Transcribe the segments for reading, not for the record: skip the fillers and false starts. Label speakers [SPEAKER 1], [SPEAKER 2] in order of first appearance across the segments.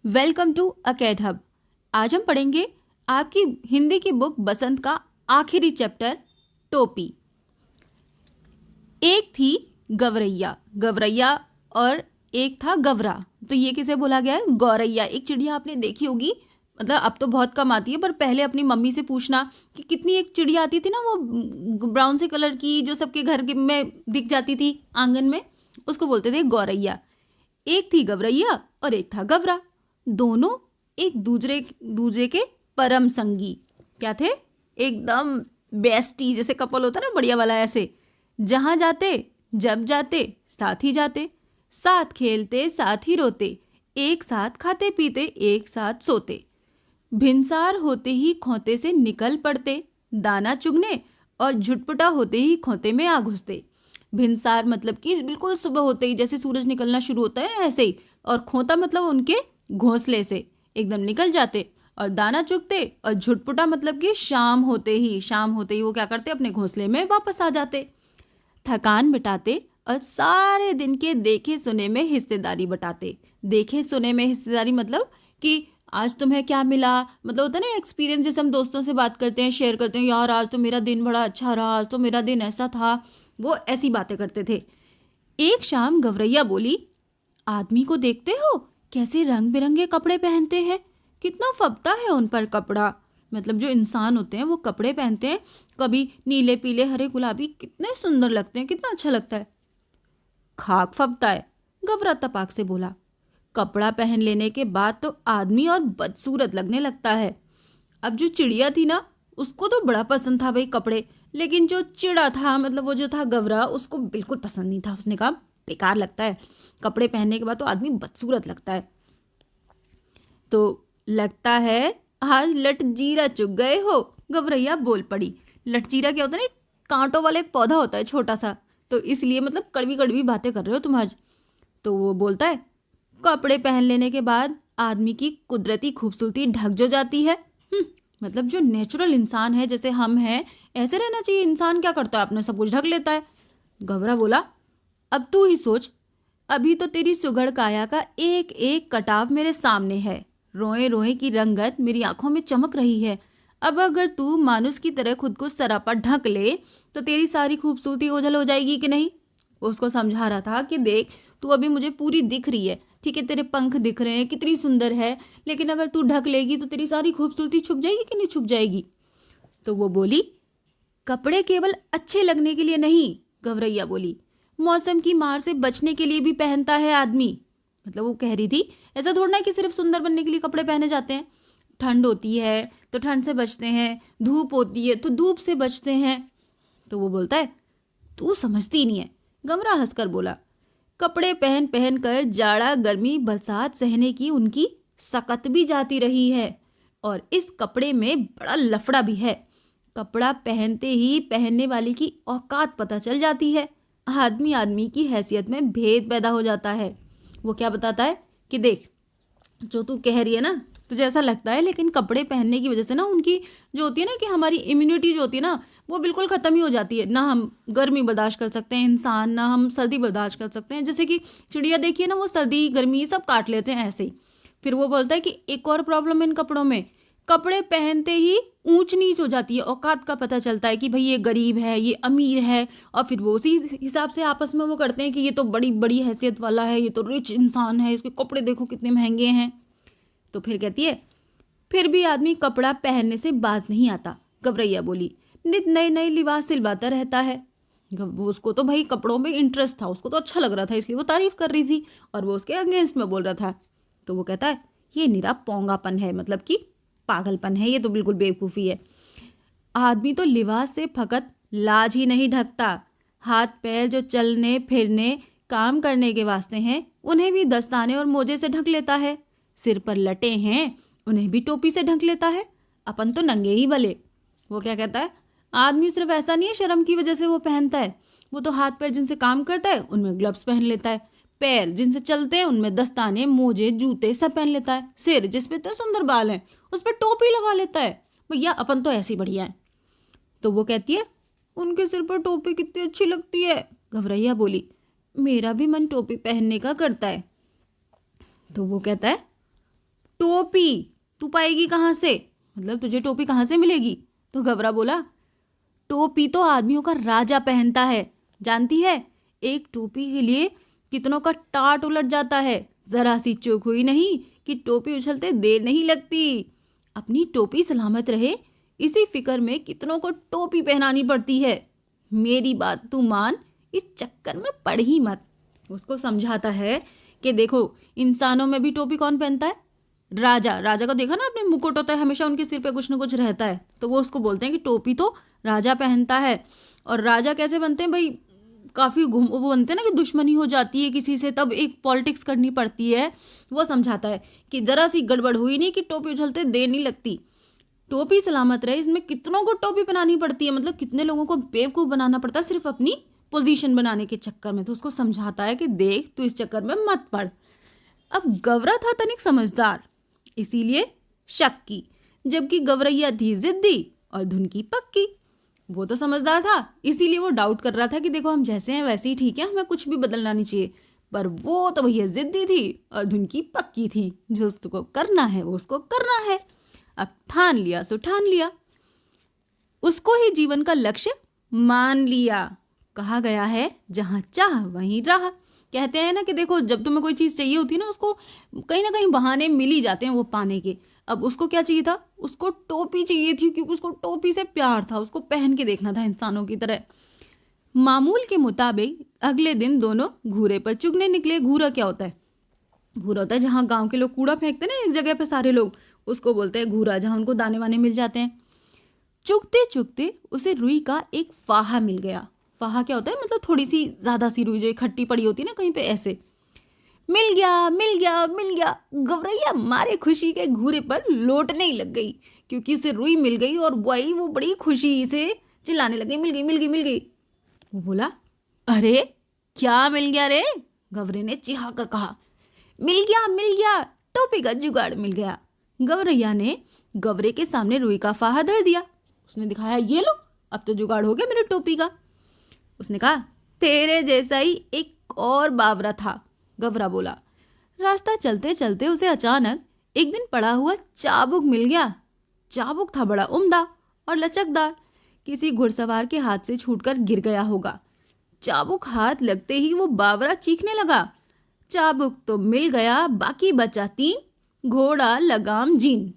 [SPEAKER 1] Welcome to अकेड hub. आज हम पढ़ेंगे आपकी हिंदी की बुक बसंत का आखिरी चैप्टर टोपी। एक थी गवरैया गवरैया और एक था गवरा। तो ये किसे बोला गया है? गौरैया। एक चिड़िया आपने देखी होगी, मतलब अब तो बहुत कम आती है, पर पहले अपनी मम्मी से पूछना कि कितनी एक चिड़िया आती थी ना, वो ब्राउन से कलर की, जो सबके घर में दिख जाती थी आंगन में, उसको बोलते थे गौरैया। एक थी गवरैया और एक था गवरा। दोनों एक दूसरे दूसरे के परम संगी। क्या थे? एकदम बेस्टी, जैसे कपल होता ना बढ़िया वाला, ऐसे। जहां जाते, जब जाते, साथ ही जाते, साथ खेलते, साथ ही रोते, एक साथ खाते पीते, एक साथ सोते। भिनसार होते ही खोते से निकल पड़ते, दाना चुगने, और झुटपुटा होते ही खोते में आ घुसते। भिनसार मतलब कि बिल्कुल सुबह होते ही, जैसे सूरज निकलना शुरू होता है ना, ऐसे ही। और खोता मतलब उनके घोंसले से एकदम निकल जाते। और दाना चुगते और झुटपुटा मतलब कि शाम होते ही वो क्या करते? अपने घोंसले में वापस आ जाते। थकान मिटाते और सारे दिन के देखे सुने में हिस्सेदारी बटाते। देखे सुने में हिस्सेदारी मतलब कि आज तुम्हें क्या मिला, मतलब होता है ना एक्सपीरियंस, जैसे हम दोस्तों से बात करते हैं, शेयर करते हैं, यार आज तो मेरा दिन बड़ा अच्छा रहा, आज तो मेरा दिन ऐसा था। वो ऐसी बातें करते थे। एक शाम गवरैया बोली, आदमी को देखते हो कैसे रंग बिरंगे कपड़े पहनते हैं, कितना फबता है उन पर कपड़ा। मतलब जो इंसान होते हैं वो कपड़े पहनते हैं, कभी नीले पीले हरे गुलाबी, कितने सुंदर लगते हैं, कितना अच्छा लगता है। खाक फबता है, गवरा तपाक से बोला। कपड़ा पहन लेने के बाद तो आदमी और बदसूरत लगने लगता है। अब जो चिड़िया थी ना, उसको तो बड़ा पसंद था भाई कपड़े, लेकिन जो चिड़ा था, मतलब वो जो था गवरा, उसको बिल्कुल पसंद नहीं था। उसने कहा बेकार लगता है, कपड़े पहनने के बाद तो आदमी बदसूरत लगता है। तो लगता है आज लटजीरा चुग गए हो, गवरैया बोल पड़ी। लटजीरा क्या होता है ना, एक कांटों वाला एक पौधा होता है छोटा सा, तो इसलिए मतलब कड़वी कड़वी बातें कर रहे हो तुम आज। तो वो बोलता है, कपड़े पहन लेने के बाद आदमी की कुदरती खूबसूरती ढक जो जाती है। मतलब जो नेचुरल इंसान है, जैसे हम हैं, ऐसे रहना चाहिए। इंसान क्या करता है? अपने सब कुछ ढक लेता है। गबरा बोला, अब तू ही सोच, अभी तो तेरी सुघड़ काया का एक एक कटाव मेरे सामने है, रोए रोए की रंगत मेरी आंखों में चमक रही है। अब अगर तू मानुस की तरह खुद को सरापा ढक ले तो तेरी सारी खूबसूरती ओझल हो जाएगी कि नहीं। वो उसको समझा रहा था कि देख, तू अभी मुझे पूरी दिख रही है, ठीक है, तेरे पंख दिख रहे हैं, कितनी सुंदर है, लेकिन अगर तू ढक लेगी तो तेरी सारी खूबसूरती छुप जाएगी कि नहीं छुप जाएगी। तो वो बोली, कपड़े केवल अच्छे लगने के लिए नहीं, गवरैया बोली, मौसम की मार से बचने के लिए भी पहनता है आदमी। मतलब वो कह रही थी, ऐसा थोड़ा ना कि सिर्फ सुंदर बनने के लिए कपड़े पहने जाते हैं। ठंड होती है तो ठंड से बचते हैं, धूप होती है तो धूप से बचते हैं। तो वो बोलता है, तू समझती नहीं है। गमरा हंसकर बोला, कपड़े पहन पहन कर जाड़ा गर्मी बरसात सहने की उनकी सकत भी जाती रही है, और इस कपड़े में बड़ा लफड़ा भी है। कपड़ा पहनते ही पहनने वाले की औकात पता चल जाती है, आदमी आदमी की हैसियत में भेद पैदा हो जाता है। वो क्या बताता है कि देख, जो तू कह रही है ना, तुझे ऐसा लगता है, लेकिन कपड़े पहनने की वजह से ना उनकी जो होती है ना, कि हमारी इम्यूनिटी जो होती है ना, वो बिल्कुल ख़त्म ही हो जाती है। ना हम गर्मी बर्दाश्त कर सकते हैं इंसान, ना हम सर्दी बर्दाश्त कर सकते हैं। जैसे कि चिड़िया देखिए ना, वो सर्दी गर्मी सब काट लेते हैं ऐसे ही। फिर वो बोलता है कि एक और प्रॉब्लम है इन कपड़ों में, कपड़े पहनते ही ऊंच नीच हो जाती है, औकात का पता चलता है कि भाई ये गरीब है, ये अमीर है। और फिर वो उसी हिसाब से आपस में वो करते हैं कि ये तो बड़ी बड़ी हैसियत वाला है, ये तो रिच इंसान है, इसके कपड़े देखो कितने महंगे हैं। तो फिर कहती है, फिर भी आदमी कपड़ा पहनने से बाज नहीं आता, गवरैया बोली, नित नए नए लिबास सिलवाता रहता है। वो उसको तो भाई कपड़ों में इंटरेस्ट था, उसको तो अच्छा लग रहा था, इसलिए वो तारीफ कर रही थी, और वो उसके अगेंस्ट में बोल रहा था। तो वो कहता है, ये निरा पोंगापन है, मतलब कि पागलपन है, ये तो बिल्कुल बेवकूफ़ी है। आदमी तो लिबास से फकत लाज ही नहीं ढकता, हाथ पैर जो चलने फिरने काम करने के वास्ते हैं उन्हें भी दस्ताने और मोजे से ढक लेता है। सिर पर लटे हैं, उन्हें भी टोपी से ढक लेता है। अपन तो नंगे ही भले। वो क्या कहता है, आदमी सिर्फ ऐसा नहीं है शर्म की वजह से वो पहनता है, वो तो हाथ पैर जिनसे काम करता है उनमें ग्लव्स पहन लेता है, पैर जिनसे चलते हैं उनमें दस्ताने मोजे जूते सब पहन लेता है, सिर जिसपे तो सुंदर बाल हैं उस पर टोपी लगा लेता है। भैया अपन तो ऐसी बढ़िया है। तो वो कहती है, उनके सिर पर टोपी कितनी अच्छी लगती है। घबरैया बोली, मेरा भी मन टोपी पहनने का करता है। तो वो कहता है, टोपी तू पाएगी कहाँ से, मतलब तुझे टोपी कहाँ से मिलेगी? तो गवरा बोला, टोपी तो आदमियों का राजा पहनता है, जानती है एक टोपी के लिए कितनों का टाट उलट जाता है, जरा सी चूक हुई नहीं कि टोपी उछलते देर नहीं लगती। अपनी टोपी सलामत रहे इसी फिक्र में कितनों को टोपी पहनानी पड़ती है। मेरी बात तू मान, इस चक्कर में पड़ ही मत। उसको समझाता है कि देखो इंसानों में भी टोपी कौन पहनता है? राजा। राजा को देखा ना आपने, मुकुट होता है हमेशा उनके सिर पे कुछ ना कुछ रहता है, तो वो उसको बोलते हैं कि टोपी तो राजा पहनता है। और राजा कैसे बनते हैं भाई, काफ़ी वो बनते हैं ना कि दुश्मनी हो जाती है किसी से, तब एक पॉलिटिक्स करनी पड़ती है। वो समझाता है कि जरा सी गड़बड़ हुई नहीं कि टोपी उछलते देर नहीं लगती। टोपी सलामत रहे इसमें कितनों को टोपी पहनानी पड़ती है, मतलब कितने लोगों को बेवकूफ़ बनाना पड़ता है सिर्फ अपनी पोजीशन बनाने के चक्कर में। तो उसको समझाता है कि देख तू इस चक्कर में मत पड़। अब गवरा था तनिक समझदार, इसीलिए शक की, जबकि गवरैया थी जिद्दी और धुन की पक्की। वो तो समझदार था, इसीलिए वो डाउट कर रहा था कि देखो हम जैसे हैं वैसे ही ठीक है, हमें कुछ भी बदलना नहीं चाहिए। पर वो तो भैया जिद्दी थी और धुन की पक्की थी, जो उसको करना है वो उसको करना है। अब ठान लिया सो ठान लिया, उसको ही जीवन का लक्ष्य मान लिया। कहा गया है जहाँ चाह वहीं राह। कहते हैं ना कि देखो जब तुम्हें कोई चीज़ चाहिए होती है ना, उसको कहीं ना कहीं बहाने मिल ही जाते हैं वो पाने के। अब उसको क्या चाहिए था? उसको टोपी चाहिए थी, क्योंकि उसको टोपी से प्यार था, उसको पहन के देखना था इंसानों की तरह। मामूल के मुताबिक अगले दिन दोनों घूरे पर चुगने निकले। घूरा क्या होता है? घूरा होता है जहाँ गांव के लोग कूड़ा फेंकते हैं ना एक जगह पे सारे लोग, उसको बोलते हैं घूरा, जहाँ उनको दाने वाने मिल जाते हैं। चुगते चुगते उसे रुई का एक फाहा मिल गया। फाहा क्या होता है? मतलब थोड़ी सी ज़्यादा सी रुई जो इकट्ठी पड़ी होती है ना कहीं पे, ऐसे। मिल गया मिल गया मिल गया। गवरैया मारे खुशी के घूरे पर लौटने ही लग गई, क्योंकि उसे रुई मिल गई और वही वो बड़ी खुशी से चिल्लाने लग गई, मिल गई मिल गई मिल गई। वो बोला, अरे क्या मिल गया रे? गवरे ने चिढ़ा कर कहा, मिल गया, टोपी का जुगाड़ मिल गया। गवरैया ने गवरे के सामने रुई का फाहा धर दिया। उसने दिखाया, ये लो, अब तो जुगाड़ हो गया मेरे टोपी का। उसने कहा, तेरे जैसा ही एक और बावरा था। गवरा बोला। रास्ता चलते चलते उसे अचानक एक दिन पड़ा हुआ चाबुक मिल गया। चाबुक था बड़ा उम्दा और लचकदार, किसी घुड़सवार के हाथ से छूटकर गिर गया होगा। चाबुक हाथ लगते ही वो बावरा चीखने लगा। चाबुक तो मिल गया, बाकी बचा 3, घोड़ा लगाम जीन।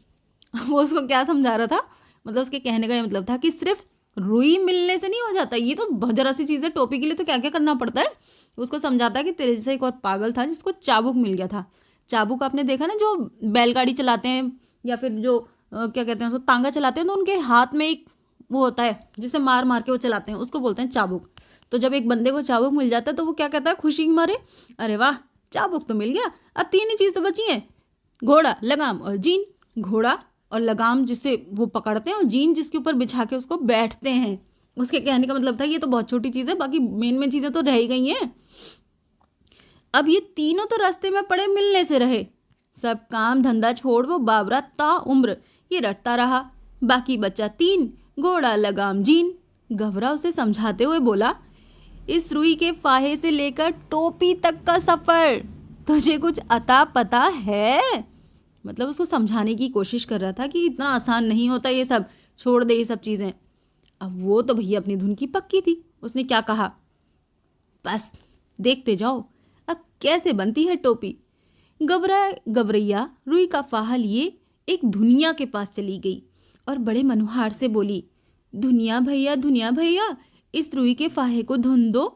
[SPEAKER 1] वो उसको क्या समझा रहा था? मतलब उसके कहने का ये मतलब था कि सिर्फ रुई मिलने से नहीं हो जाता, ये तो बहुत जरा सी चीज़ है, टोपी के लिए तो क्या क्या करना पड़ता है। उसको समझाता कि तेरे जैसा एक और पागल था जिसको चाबुक मिल गया था। चाबुक आपने देखा ना, जो बैलगाड़ी चलाते हैं या फिर जो क्या कहते हैं उसको, तांगा चलाते हैं, तो उनके हाथ में एक वो होता है जिसे मार मार के वो चलाते हैं, उसको बोलते हैं चाबुक। तो जब एक बंदे को चाबुक मिल जाता है तो वो क्या कहता है खुशी के मारे, अरे वाह चाबुक तो मिल गया, अब 3 ही चीज़ तो बची हैं, घोड़ा लगाम और जीन। घोड़ा और लगाम जिससे वो पकड़ते हैं और जीन जिसके ऊपर बिछा के उसको बैठते हैं। उसके कहने का मतलब था ये तो बहुत छोटी चीज़ है, बाकी मेन मेन चीज़ें तो रह ही गई हैं। अब ये तीनों तो रास्ते में पड़े मिलने से रहे। सब काम धंधा छोड़ वो बावरा ता उम्र ये रटता रहा। बाकी बचा 3, घोड़ा लगाम जीन। गवरा उसे समझाते हुए बोला, इस रुई के फाहे से लेकर टोपी तक का सफर तुझे कुछ अता पता है? मतलब उसको समझाने की कोशिश कर रहा था कि इतना आसान नहीं होता ये सब, छोड़ दे ये सब चीज़ें। अब वो तो भैया अपनी धुन की पक्की थी। उसने क्या कहा, बस देखते जाओ अब कैसे बनती है टोपी। गवरैया रुई का फाहा लिए एक धुनिया के पास चली गई और बड़े मनुहार से बोली, धुनिया भैया इस रुई के फाहे को धुन दो।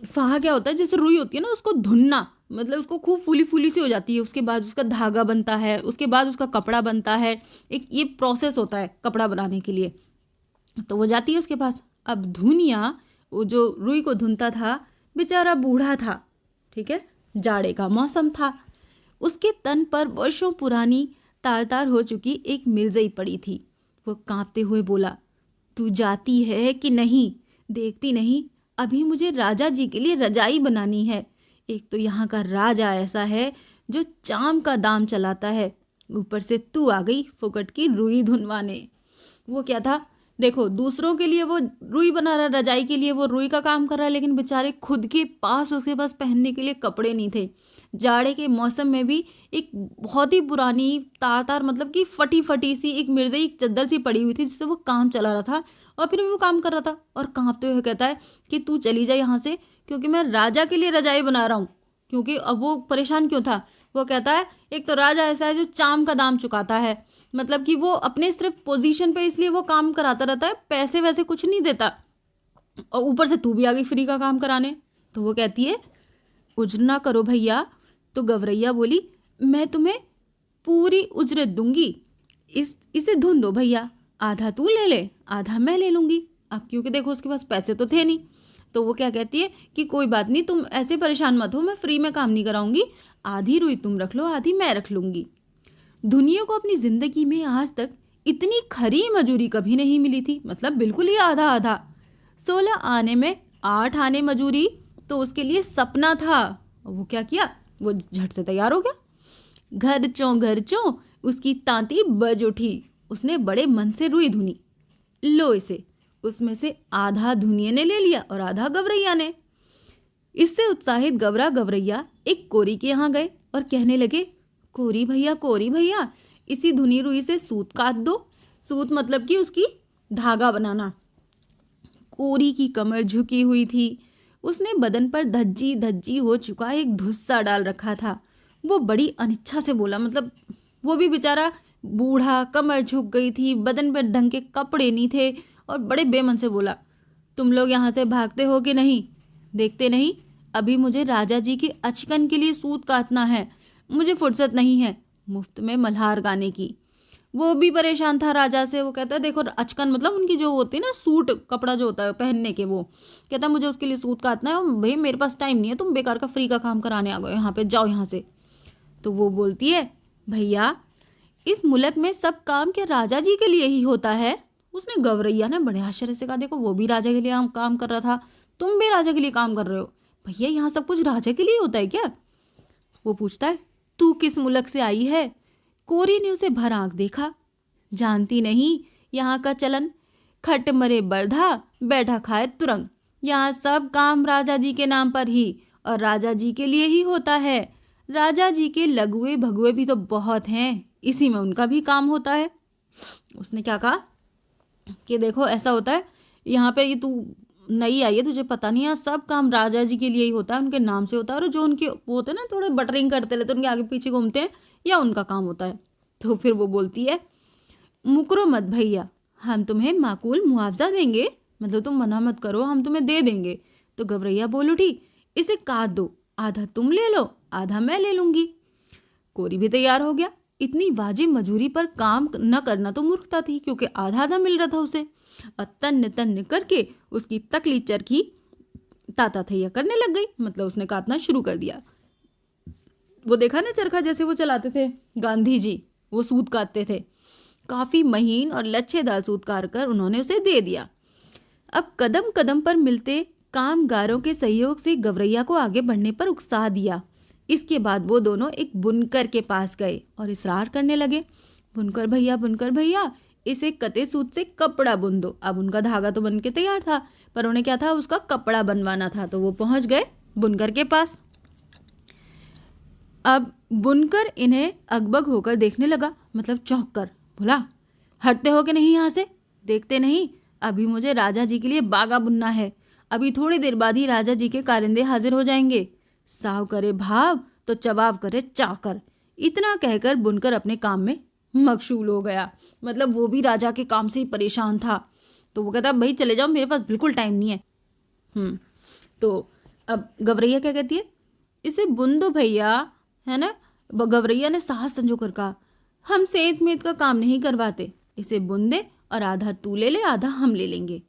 [SPEAKER 1] फाहा क्या होता है? जैसे रुई होती है ना, उसको धुनना, मतलब उसको खूब फूली फूली सी हो जाती है, उसके बाद उसका धागा बनता है, उसके बाद उसका कपड़ा बनता है। एक ये प्रोसेस होता है कपड़ा बनाने के लिए। तो वो जाती है उसके पास। अब धुनिया वो जो रुई को धुनता था बेचारा बूढ़ा था, ठीक है, जाड़े का मौसम था। उसके तन पर वर्षों पुरानी तार तार हो चुकी एक मिर्जई पड़ी थी। वो कांपते हुए बोला, तू जाती है कि नहीं? देखती नहीं, अभी मुझे राजा जी के लिए रजाई बनानी है। एक तो यहाँ का राजा ऐसा है जो चाम का दाम चलाता है, ऊपर से तू आ गई फुकट की रुई धुनवाने। वो क्या था, देखो दूसरों के लिए वो रुई बना रहा, रजाई के लिए वो रुई का काम कर रहा है, लेकिन बेचारे खुद के पास उसके पास पहनने के लिए कपड़े नहीं थे। जाड़े के मौसम में भी एक बहुत ही पुरानी तार मतलब कि फटी फटी सी एक मिर्ज़ाई चद्दर सी पड़ी हुई थी, जिससे वो काम चला रहा था और फिर भी वो काम कर रहा था और कांपते हुए कहता है कि तू चली जा यहाँ से, क्योंकि मैं राजा के लिए रजाई बना रहा हूँ। क्योंकि अब वो परेशान क्यों था, वो कहता है एक तो राजा ऐसा है जो चाम का दाम चुकाता है, मतलब कि वो अपने सिर्फ पोजीशन पे इसलिए वो काम कराता रहता है, पैसे वैसे कुछ नहीं देता, और ऊपर से तू भी आ गई फ्री का काम कराने। तो वो कहती है उज्र ना करो भैया। तो गवरैया बोली मैं तुम्हें पूरी उजरत दूंगी, इसे धुन दो भैया, आधा तू ले ले आधा मैं ले लूँगी। अब क्योंकि देखो उसके पास पैसे तो थे नहीं, तो वो क्या कहती है कि कोई बात नहीं, तुम ऐसे परेशान मत हो, मैं फ्री में काम नहीं कराऊंगी, आधी रुई तुम रख लो आधी मैं रख लूँगी। दुनिया को अपनी ज़िंदगी में आज तक इतनी खरी मजूरी कभी नहीं मिली थी, मतलब बिल्कुल ही आधा आधा। 16 आने में 8 आने मजूरी तो उसके लिए सपना था। वो क्या किया, वो झट से तैयार हो गया। घर चों उसकी तांती बज उठी। उसने बड़े मन से रुई धुनी, लो इसे। उसमें से आधा धुनिया ने ले लिया और आधा गवरैया ने। इससे उत्साहित गवरैया एक कोरी के यहाँ गए और कहने लगे कोरी भैया इसी धुनी रुई से सूत काट दो। सूत मतलब कि उसकी धागा बनाना। कोरी की कमर झुकी हुई थी, उसने बदन पर धज्जी धज्जी हो चुका एक धुस्सा डाल रखा था। वो बड़ी अनिच्छा से बोला, मतलब वो भी बेचारा बूढ़ा, कमर झुक गई थी, बदन पर ढंग के कपड़े नहीं थे, और बड़े बेमन से बोला तुम लोग यहाँ से भागते हो कि नहीं, देखते नहीं अभी मुझे राजा जी की अचकन के लिए सूत काटना है, मुझे फुर्सत नहीं है मुफ्त में मल्हार गाने की। वो भी परेशान था राजा से। वो कहता है देखो अचकन मतलब उनकी जो होती है ना सूट कपड़ा जो होता है पहनने के, वो कहता है मुझे उसके लिए सूत काटना है और भाई मेरे पास टाइम नहीं है, तुम बेकार का फ्री का काम कराने आ गए यहाँ पे, जाओ यहाँ से। तो वो बोलती है भैया इस मुल्क में सब काम क्या राजा जी के लिए ही होता है। उसने गवरैया ने बड़े आश्चर्य से कहा देखो वो भी राजा के लिए काम कर रहा था, तुम भी राजा के लिए काम कर रहे हो, भैया यहाँ सब कुछ राजा के लिए होता है क्या। वो पूछता है तू किस मुल्क से आई है। कोरी ने उसे भर आंख देखा, जानती नहीं यहाँ का चलन, खट मरे बर्धा बैठा खाए तुरंग, यहाँ सब काम राजा जी के नाम पर ही और राजा जी के लिए ही होता है। राजा जी के लघुए भगुए भी तो बहुत हैं, इसी में उनका भी काम होता है। उसने क्या कहा कि देखो ऐसा होता है यहाँ पे, ये तू नई आई है तुझे पता नहीं है, सब काम राजा जी के लिए ही होता है, उनके नाम से होता है, और जो उनके वो होते हैं ना थोड़े बटरिंग करते रहते हैं, उनके आगे पीछे घूमते हैं, या उनका काम होता है। तो फिर वो बोलती है मुकरो मत भैया, हम तुम्हें माकूल मुआवजा देंगे, मतलब तुम मना मत करो, हम तुम्हें दे देंगे। तो गवरैया बोल उठी इसे काट दो, आधा तुम ले लो आधा मैं ले लूँगी। कोरी भी तैयार हो गया। इतनी वाजिब मजूरी पर काम न करना तो मूर्खता थी, क्योंकि आधा आधा मिल रहा था उसे, और तन्न तन्न करके उसकी तकली चरखी ताता थैया करने लग गई, मतलब उसने काटना शुरू कर दिया। वो देखा ना चरखा जैसे वो चलाते थे गांधी जी, वो सूत काटते थे, काफ़ी महीन और लच्छेदार सूत काट कर उन्होंने उसे दे दिया। अब कदम कदम पर मिलते कामगारों के सहयोग से गवरैया को आगे बढ़ने पर उकसा दिया। इसके बाद वो दोनों एक बुनकर के पास गए और इसरार करने लगे बुनकर भैया इसे कते सूत से कपड़ा बुन दो। अब उनका धागा तो बन के तैयार था, पर उन्हें क्या था उसका कपड़ा बनवाना था। तो वो पहुंच गए बुनकर के पास। अब बुनकर इन्हें अगबग होकर देखने लगा, मतलब चौंक कर बोला हटते हो कि नहीं यहाँ से, देखते नहीं अभी मुझे राजा जी के लिए बागा बुनना है, अभी थोड़ी देर बाद ही राजा जी के कारिंदे हाजिर हो जाएंगे, साव करे भाव तो चबाव करे चाकर। इतना कहकर बुनकर अपने काम में मशगूल हो गया, मतलब वो भी राजा के काम से ही परेशान था। तो वो कहता भाई चले जाओ, मेरे पास बिल्कुल टाइम नहीं है। तो अब गवरैया क्या कहती है इसे बुन दो भैया, है ना। गवरैया ने साहस संजो कर कहा हम सेंत मेत का काम नहीं करवाते, इसे बुन दे और आधा तू ले ले आधा हम ले लेंगे।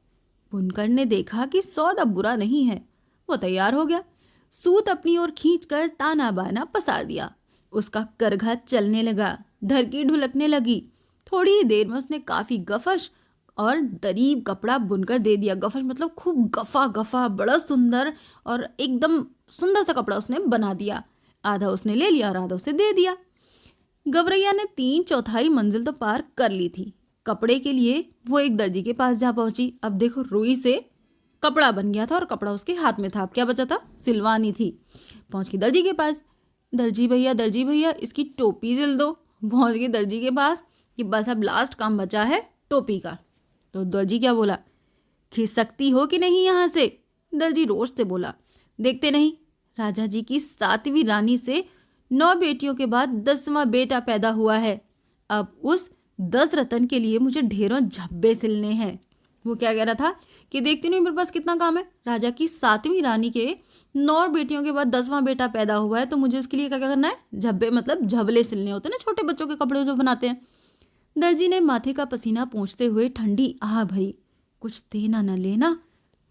[SPEAKER 1] बुनकर ने देखा कि सौदा बुरा नहीं है, वो तैयार हो गया। सूत अपनी ओर खींचकर ताना बाना पसार दिया, उसका करघा चलने लगा, धरकी ढुलकने लगी। थोड़ी ही देर में उसने काफी गफश और दरीब कपड़ा बुनकर दे दिया। गफश मतलब खूब गफा गफा, बड़ा सुंदर और एकदम सुंदर सा कपड़ा उसने बना दिया। आधा उसने ले लिया और आधा उसे दे दिया। गवरैया ने 3/4 मंजिल तो पार कर ली थी। कपड़े के लिए वो एक दर्जी के पास जा पहुंची। अब देखो रुई से कपड़ा बन गया था और कपड़ा उसके हाथ में था, अब क्या बचा था, सिलवानी थी। पहुंच के दर्जी के पास, दर्जी भैया इसकी टोपी सिल दो। पहुंच गई दर्जी के पास कि बस अब लास्ट काम बचा है टोपी का। तो दर्जी क्या बोला, खिसकती हो कि नहीं यहाँ से। दर्जी रोष से बोला, देखते नहीं राजा जी की 7वीं रानी से 9 बेटियों के बाद 10वां बेटा पैदा हुआ है। अब उस 10 रतन के लिए मुझे ढेरों झब्बे सिलने हैं। वो क्या कह रहा था कि देखती नहीं मेरे पास कितना काम है। राजा की 7वीं रानी के 9 बेटियों के बाद 10वां बेटा पैदा हुआ है, तो मुझे उसके लिए क्या क्या करना है, झब्बे मतलब झबले सिलने होते हैं ना, छोटे बच्चों के कपड़े जो बनाते हैं। दर्जी ने माथे का पसीना पोंछते हुए ठंडी आह भरी। कुछ देना न लेना,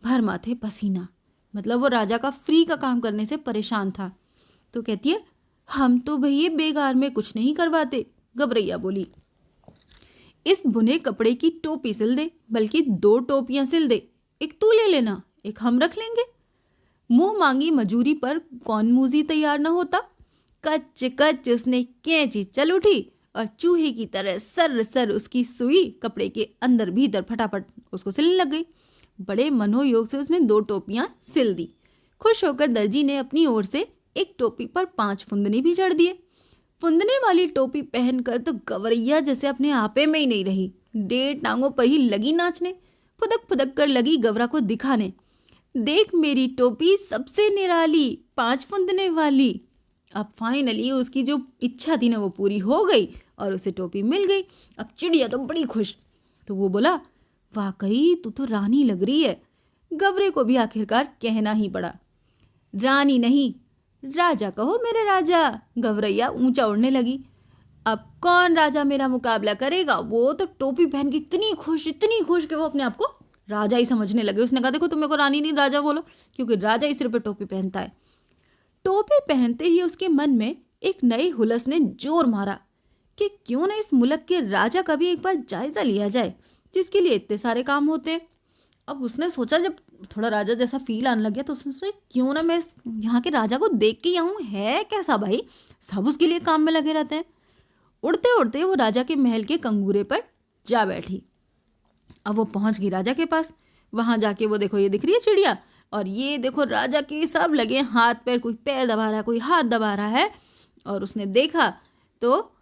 [SPEAKER 1] भर माथे पसीना। मतलब वो राजा का फ्री का काम करने से परेशान था। तो कहती है, हम तो भैया बेगार में कुछ नहीं करवाते। घबरैया बोली, इस बुने कपड़े की टोपी सिल दे, बल्कि 2 टोपियां सिल दे। एक तू ले लेना, एक हम रख लेंगे। मुंह मांगी मजूरी पर कौन मूजी तैयार न होता। कच कच उसने कैंची चल उठी और चूहे की तरह सर सर उसकी सुई कपड़े के अंदर भीतर फटाफट उसको सिलने लग गई। बड़े मनोयोग से उसने 2 टोपियां सिल दी। खुश होकर दर्जी ने अपनी ओर से एक टोपी पर 5 फुंदनी भी जड़ दिए। फुंदने वाली टोपी पहनकर तो गवरैया जैसे अपने आपे में ही नहीं रही। 1.5 टांगों पर ही लगी नाचने। फुदक फुदक कर लगी गवरा को दिखाने, देख मेरी टोपी सबसे निराली 5 फुंदने वाली। अब फाइनली उसकी जो इच्छा थी ना वो पूरी हो गई और उसे टोपी मिल गई। अब चिड़िया तो बड़ी खुश। तो वो बोला, वाकई तू तो रानी लग रही है। गवरे को भी आखिरकार कहना ही पड़ा, रानी नहीं राजा कहो मेरे राजा। गवरैया ऊंचा उड़ने लगी। अब कौन राजा मेरा मुकाबला करेगा। वो तो टोपी पहन के इतनी खुश कि वो अपने आप को राजा ही समझने लगे। उसने कहा, देखो तुम मेरे को रानी नहीं राजा बोलो, क्योंकि राजा ही सिर पे टोपी पहनता है। टोपी पहनते ही उसके मन में एक नई हुलस ने जोर मारा कि क्यों ना इस मुल्क के राजा का भी एक बार जायजा लिया जाए, जिसके लिए इतने सारे काम होते हैं। अब उसने सोचा, जब थोड़ा राजा जैसा फील आने लग गया, तो उसने सोचा क्यों ना मैं यहाँ के राजा को देख के आऊँ, है कैसा भाई, सब उसके लिए काम में लगे रहते हैं। उड़ते उड़ते वो राजा के महल के कंगूरे पर जा बैठी। अब वो पहुंच गई राजा के पास। वहां जाके वो देखो, ये दिख रही है चिड़िया, और ये देखो राजा के सब लगे हाथ पैर, कोई पैर दबा रहा है, कोई हाथ दबा रहा है। और उसने देखा तो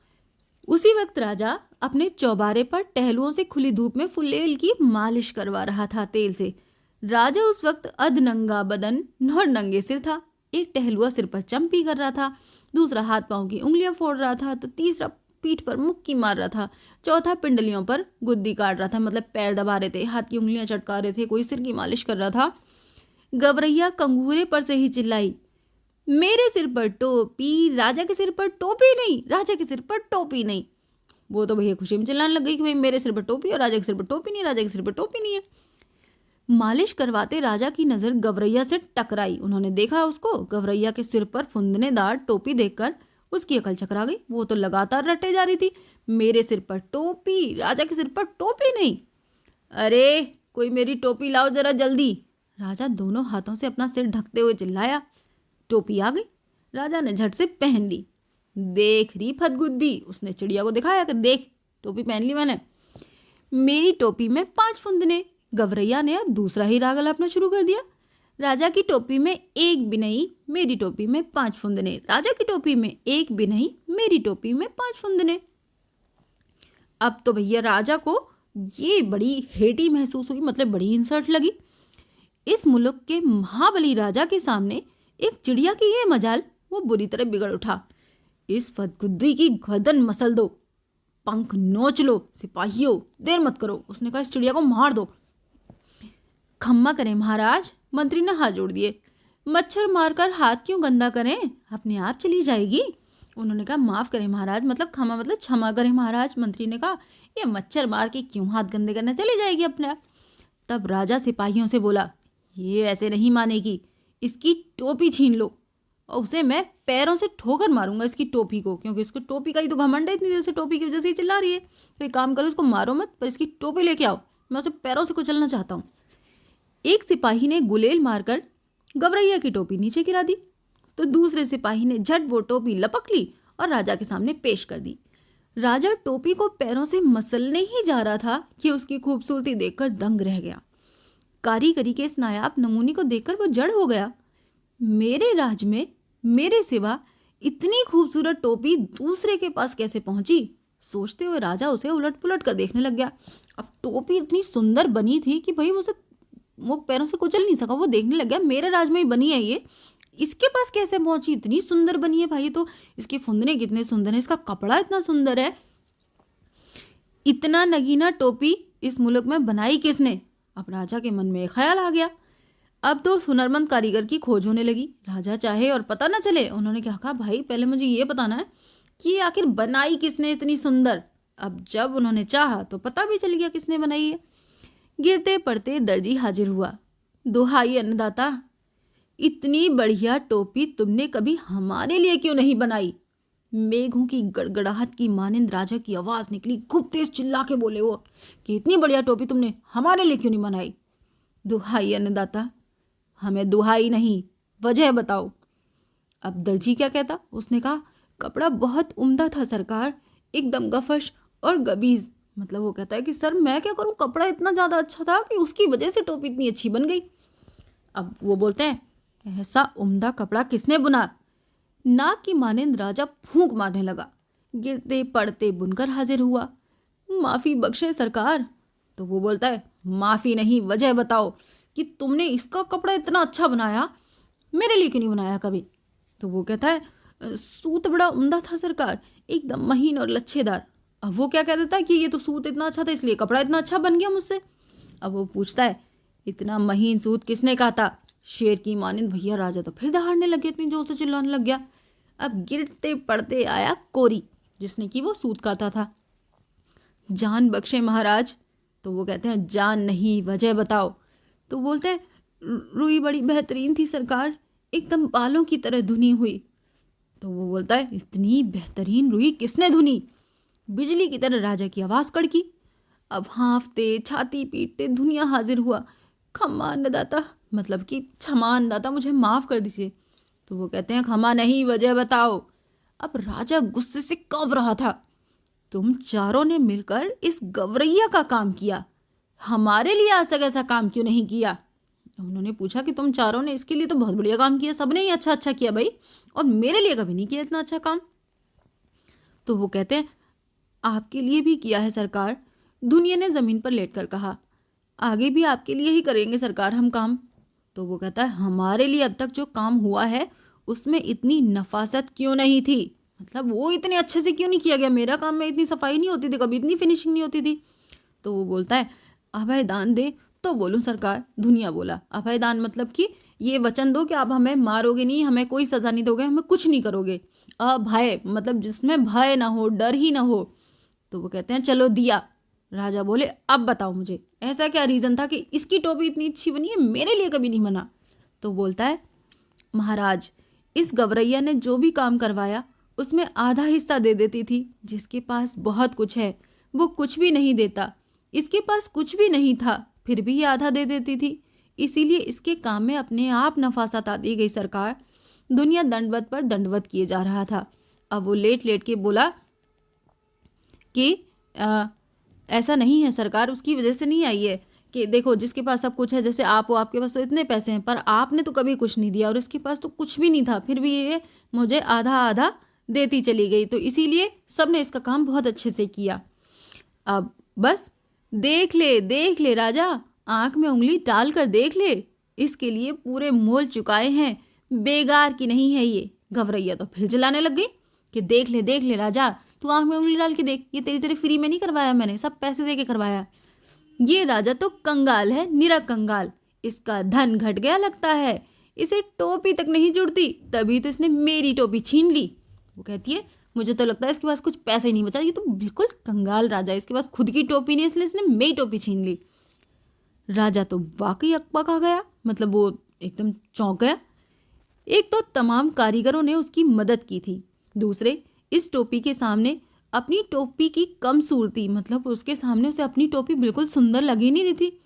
[SPEAKER 1] उसी वक्त राजा अपने चौबारे पर टहलुओं से खुली धूप में फुलेल की मालिश करवा रहा था तेल से। राजा उस वक्त अधनंगा बदन और नंगे सिर था। एक टहलुआ सिर पर चंपी कर रहा था, दूसरा हाथ पांव की उंगलियां फोड़ रहा था, तो तीसरा पीठ पर मुक्की मार रहा था, चौथा पिंडलियों पर गुद्दी काट रहा था, मतलब पैर दबा रहे थे, हाथ की उंगलियां चटका रहे थे, कोई सिर की मालिश कर रहा था। गवरैया कंगूरे पर से ही चिल्लाई, मेरे सिर पर टोपी, राजा के सिर पर टोपी नहीं, राजा के सिर पर टोपी नहीं। वो तो भैया खुशी में चिल्लाने लग गई कि भाई मेरे सिर पर टोपी और राजा के सिर पर टोपी नहीं, राजा के सिर पर टोपी नहीं है। मालिश करवाते राजा की नजर गवरैया से टकराई। उन्होंने देखा उसको, गवरैया के सिर पर फुंदनेदार टोपी देखकर उसकी अकल चकरा गई। वो तो लगातार रटे जा रही थी, मेरे सिर पर टोपी, राजा के सिर पर टोपी नहीं, अरे कोई मेरी टोपी लाओ जरा जल्दी। राजा दोनों हाथों से अपना सिर ढकते हुए चिल्लाया। टोपी आ गई, राजा ने झट से पहन ली। देख रही फदगुद्दी, उसने चिड़िया को दिखाया कि देख टोपी पहन ली मैंने, मेरी टोपी में 5 फुंदने। गवरैया ने अब दूसरा ही राग अलापना शुरू कर दिया। राजा की टोपी में एक भी नहीं, मेरी टोपी में 5 फुंदने, राजा की टोपी में एक भी नहीं, मेरी टोपी में 5 फुंदने। अब तो भैया राजा को ये बड़ी हेटी महसूस हुई, मतलब बड़ी इंसल्ट लगी। इस मुल्क के महाबली राजा के सामने एक चिड़िया की ये मजाल, वो बुरी तरह बिगड़ उठा। इस फदगुद्दी की गर्दन मसल दो, पंख नोच लो, सिपाहियों देर मत करो। उसने कहा, इस चिड़िया को मार दो। खम्मा करें महाराज, मंत्री ने हाथ जोड़ दिए। मच्छर मारकर हाथ क्यों गंदा करें, अपने आप चली जाएगी। उन्होंने कहा, माफ करें महाराज, मतलब क्षमा मतलब क्षमा करें महाराज। मंत्री ने कहा, ये मच्छर मार के क्यों हाथ गंदे करने, चली जाएगी अपने आप। तब राजा सिपाहियों से बोला, ये ऐसे नहीं मानेगी, इसकी टोपी छीन लो और उसे मैं पैरों से ठोकर मारूंगा इसकी टोपी को, क्योंकि इसको टोपी का ही तो घमंड है, इतनी देर से टोपी की वजह से ही चिल्ला रही है। तो एक काम करो, इसको मारो मत, पर इसकी टोपी लेके आओ, मैं उसे पैरों से कुचलना चाहता हूँ। एक सिपाही ने गुलेल मारकर गवरैया की टोपी नीचे गिरा दी, तो दूसरे सिपाही ने झट वो टोपी लपक ली और राजा के सामने पेश कर दी। राजा टोपी को पैरों से मसलने ही जा रहा था कि उसकी खूबसूरती देखकर दंग रह गया। कारीगरी के इस नायाब नमूने को देखकर वो जड़ हो गया। मेरे राज में मेरे सिवा इतनी खूबसूरत टोपी दूसरे के पास कैसे पहुंची? सोचते हुए राजा उसे उलट पुलट कर देखने लग गया। अब टोपी इतनी सुंदर बनी थी कि भाई उसे वो पैरों से कुचल नहीं सका। वो देखने लग गया, मेरे राज में ही बनी है ये, इसके पास कैसे पहुंची? इतनी सुंदर बनी है भाई, तो इसके फुंदने कितने सुंदर है, इसका कपड़ा इतना सुंदर है, इतना नगीना टोपी इस मुल्क में बनाई किसने? अब राजा के मन में एक ख्याल आ गया। अब तो उस हुनरमंद कारीगर की खोज होने लगी। राजा चाहे और पता ना चले, उन्होंने क्या कहा, भाई पहले मुझे ये बताना है कि आखिर बनाई किसने इतनी सुंदर। अब जब उन्होंने चाहा तो पता भी चल गया किसने बनाई है। गिरते पड़ते दर्जी हाजिर हुआ। दुहाई अन्नदाता, इतनी बढ़िया टोपी तुमने कभी हमारे लिए क्यों नहीं बनाई? मेघों की गड़गड़ाहट की मानिंद राजा की आवाज निकली। खूब तेज चिल्ला के बोले वो कि इतनी बढ़िया टोपी तुमने हमारे लिए क्यों नहीं बनाई? दुहाई अन्नदाता, हमें दुहाई नहीं, वजह बताओ। अब दर्जी क्या कहता? उसने कहा, कपड़ा बहुत उम्दा था सरकार, एकदम गफश और गबीज। मतलब वो कहता है कि सर मैं क्या करूं, कपड़ा इतना ज़्यादा अच्छा था कि उसकी वजह से टोपी इतनी अच्छी बन गई। अब वो बोलते हैं, ऐसा उम्दा कपड़ा किसने बुना? नाक की मानिंद राजा फूंक मारने लगा। गिरते पड़ते बुनकर हाजिर हुआ। माफ़ी बख्शे सरकार। तो वो बोलता है, माफ़ी नहीं, वजह बताओ कि तुमने इसका कपड़ा इतना अच्छा बनाया, मेरे लिए क्यों नहीं बनाया कभी? तो वो कहता है, सूत बड़ा उम्दा था सरकार, एकदम महीन और लच्छेदार। अब वो क्या कह देता है कि ये तो सूत इतना अच्छा था इसलिए कपड़ा इतना अच्छा बन गया मुझसे। अब वो पूछता है, इतना महीन सूत किसने काता? शेर की मानिंद भैया राजा तो फिर दहाड़ने लगे, इतनी जोर से चिल्लाने लग गया। अब गिरते पड़ते आया कोरी, जिसने कि वो सूत काता था। जान बख्शे महाराज। तो वो कहते हैं, जान नहीं, वजह बताओ। तो बोलते हैं, रुई बड़ी बेहतरीन थी सरकार, एकदम बालों की तरह धुनी हुई। तो वो बोलता है, इतनी बेहतरीन रुई किसने धुनी? बिजली की तरह राजा की आवाज़ कड़की। अब हाँफते छाती पीटते दुनिया हाजिर हुआ। खम्मा अन्नदाता, मतलब कि क्षमा अन्नदाता, मुझे माफ़ कर दीजिए। तो वो कहते हैं, क्षमा नहीं, वजह बताओ। अब राजा गुस्से से कँप रहा था। तुम चारों ने मिलकर इस गवरैया का काम किया, हमारे लिए आज तक ऐसा काम क्यों नहीं किया? उन्होंने पूछा कि तुम चारों ने इसके लिए तो बहुत बढ़िया काम किया, सबने ही अच्छा अच्छा किया भाई, और मेरे लिए कभी नहीं किया इतना अच्छा काम। तो वो कहते हैं, आपके लिए भी किया है सरकार। दुनिया ने ज़मीन पर लेटकर कहा, आगे भी आपके लिए ही करेंगे सरकार हम काम। तो वो कहता है, हमारे लिए अब तक जो काम हुआ है उसमें इतनी नफासत क्यों नहीं थी? मतलब वो इतने अच्छे से क्यों नहीं किया गया? मेरा काम में इतनी सफाई नहीं होती थी, कभी इतनी फिनिशिंग नहीं होती थी। तो वो बोलता है, अभय दान दे तो बोलूं सरकार। दुनिया बोला, अभय दान मतलब कि ये वचन दो कि आप हमें मारोगे नहीं, हमें कोई सज़ा नहीं दोगे, हमें कुछ नहीं करोगे। अभय मतलब जिसमें भय ना हो, डर ही ना हो। तो वो कहते हैं, चलो दिया। राजा बोले, अब बताओ मुझे ऐसा क्या रीज़न था कि इसकी टोपी इतनी अच्छी बनी है, मेरे लिए कभी नहीं बना? तो बोलता है, महाराज इस गवरैया ने जो भी काम करवाया उसमें आधा हिस्सा दे देती थी। जिसके पास बहुत कुछ है वो कुछ भी नहीं देता, इसके पास कुछ भी नहीं था फिर भी ये आधा दे देती थी, इसीलिए इसके काम में अपने आप नफासत आती गई सरकार। दुनिया दंडवत पर दंडवत किए जा रहा था। अब वो लेट लेट के बोला कि ऐसा नहीं है सरकार, उसकी वजह से नहीं आई है कि देखो जिसके पास सब कुछ है, जैसे आप हो, आपके पास तो इतने पैसे हैं, पर आपने तो कभी कुछ नहीं दिया और इसके पास तो कुछ भी नहीं था, फिर भी ये मुझे आधा आधा देती चली गई, तो इसीलिए सबने इसका काम बहुत अच्छे से किया। अब बस देख ले राजा, आंख में उंगली डाल कर देख ले, इसके लिए पूरे मोल चुकाए हैं, बेगार की नहीं है ये। घबरैया तो फिर जलाने लग गई कि देख ले राजा, तू आंख में उंगली डाल के देख, ये तेरी फ्री में नहीं करवाया, मैंने सब पैसे दे के करवाया। ये राजा तो कंगाल है, निरा कंगाल, इसका धन घट गया लगता है, इसे टोपी तक नहीं जुड़ती, तभी तो इसने मेरी टोपी छीन ली। वो कहती है, मुझे तो लगता है इसके पास कुछ पैसे ही नहीं बचा, ये तो बिल्कुल कंगाल राजा, इसके पास खुद की टोपी नहीं, इसलिए इसने मेरी टोपी छीन ली। राजा तो वाकई अकबक आ गया, मतलब वो एकदम चौंक गया। एक तो तमाम कारीगरों ने उसकी मदद की थी, दूसरे इस टोपी के सामने अपनी टोपी की कम सूरती, मतलब उसके सामने उसे अपनी टोपी बिल्कुल सुंदर लगी नहीं रही थी।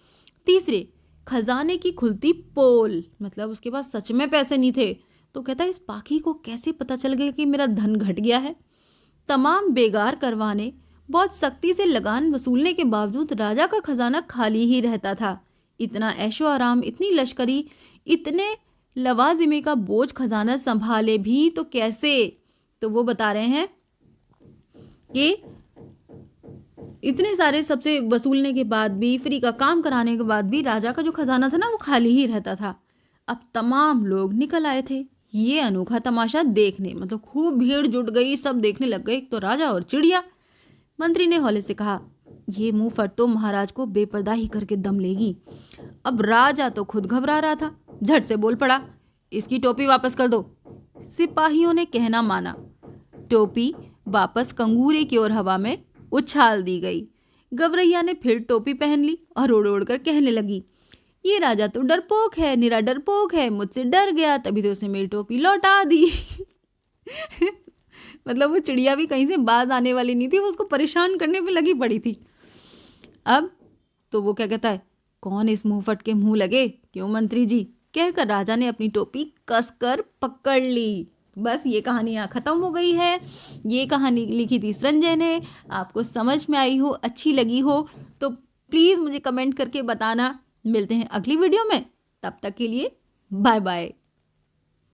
[SPEAKER 1] तीसरे खजाने की खुलती पोल, मतलब उसके पास सच में पैसे नहीं थे। तो कहता है, इस पाखी को कैसे पता चल गया कि मेरा धन घट गया है? तमाम बेगार करवाने, बहुत सख्ती से लगान वसूलने के बावजूद राजा का खजाना खाली ही रहता था। इतना ऐशो आराम, इतनी लश्करी, इतने लवाजिमे का बोझ खजाना संभाले भी तो कैसे? तो वो बता रहे हैं कि इतने सारे सबसे वसूलने के बाद भी, फ्री का काम कराने के बाद भी राजा का जो खजाना था ना वो खाली ही रहता था। अब तमाम लोग निकल आए थे ये अनोखा तमाशा देखने, मतलब खूब भीड़ जुट गई, सब देखने लग गए, एक तो राजा और चिड़िया। मंत्री ने हौले से कहा, ये मुंह फट तो महाराज को बेपर्दा ही करके दम लेगी। अब राजा तो खुद घबरा रहा था, झट से बोल पड़ा, इसकी टोपी वापस कर दो। सिपाहियों ने कहना माना, टोपी वापस कंगूरे की ओर हवा में उछाल दी गई। गवरैया ने फिर टोपी पहन ली और उड़ उड़ कर कहने लगी, ये राजा तो डरपोक है, निरा डरपोक है, मुझसे डर गया तभी तो उसने मेरी टोपी लौटा दी। मतलब वो चिड़िया भी कहीं से बाज आने वाली नहीं थी, वो उसको परेशान करने पे लगी पड़ी थी। अब तो वो क्या कहता है, कौन इस मुंह फट के मुंह लगे, क्यों मंत्री जी, कहकर राजा ने अपनी टोपी कसकर पकड़ ली। बस ये कहानी यहाँ खत्म हो गई है। ये कहानी लिखी थी संजय ने। आपको समझ में आई हो, अच्छी लगी हो तो प्लीज़ मुझे कमेंट करके बताना। मिलते हैं अगली वीडियो में, तब तक के लिए बाय बाय।